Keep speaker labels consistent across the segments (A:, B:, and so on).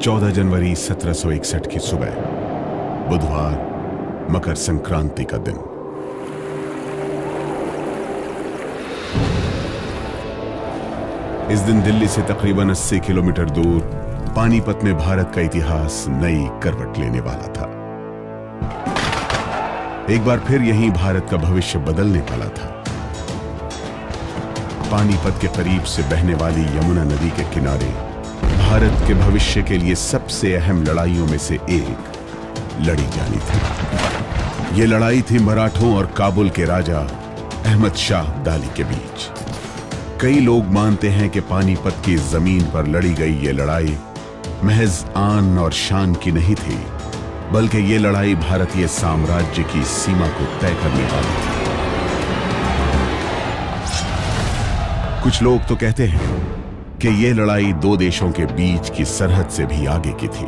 A: 14 जनवरी 1761 की सुबह, बुधवार, मकर संक्रांति का दिन। इस दिन दिल्ली से तकरीबन 80 किलोमीटर दूर पानीपत में भारत का इतिहास नई करवट लेने वाला था। एक बार फिर यहीं भारत का भविष्य बदलने वाला था। पानीपत के करीब से बहने वाली यमुना नदी के किनारे भारत के भविष्य के लिए सबसे अहम लड़ाइयों में से एक लड़ी जानी थी। यह लड़ाई थी मराठों और काबुल के राजा अहमद शाह अब्दाली के बीच। कई लोग मानते हैं कि पानीपत की जमीन पर लड़ी गई यह लड़ाई महज आन और शान की नहीं थी, बल्कि यह लड़ाई भारतीय साम्राज्य की सीमा को तय करने वाली थी। कुछ लोग तो कहते हैं कि यह लड़ाई दो देशों के बीच की सरहद से भी आगे की थी।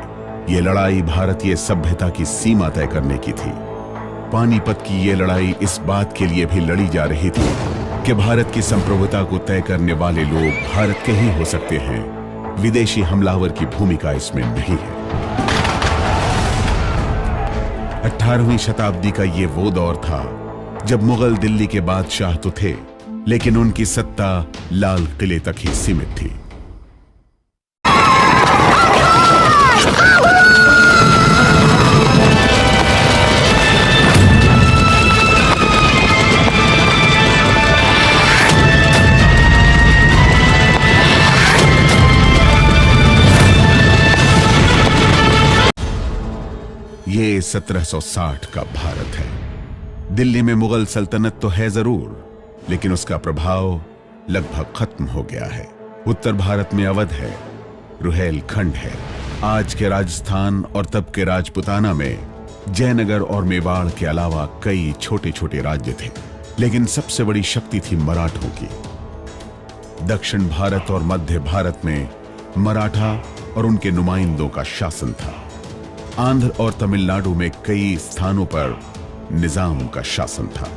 A: यह लड़ाई भारतीय सभ्यता की सीमा तय करने की थी। पानीपत की यह लड़ाई इस बात के लिए भी लड़ी जा रही थी कि भारत की संप्रभुता को तय करने वाले लोग भारत के ही हो सकते हैं, विदेशी हमलावर की भूमिका इसमें नहीं है। 18वीं शताब्दी का यह वो दौर था जब मुगल दिल्ली के बादशाह तो थे, लेकिन उनकी सत्ता लाल किले तक ही सीमित थी। ये 1760 का भारत है। दिल्ली में मुगल सल्तनत तो है जरूर, लेकिन उसका प्रभाव लगभग खत्म हो गया है। उत्तर भारत में अवध है, रुहेलखंड है, आज के राजस्थान और तब के राजपुताना में जयनगर और मेवाड़ के अलावा कई छोटे छोटे राज्य थे। लेकिन सबसे बड़ी शक्ति थी मराठों की। दक्षिण भारत और मध्य भारत में मराठा और उनके नुमाइंदों का शासन था। आंध्र और तमिलनाडु में कई स्थानों पर निजाम का शासन था।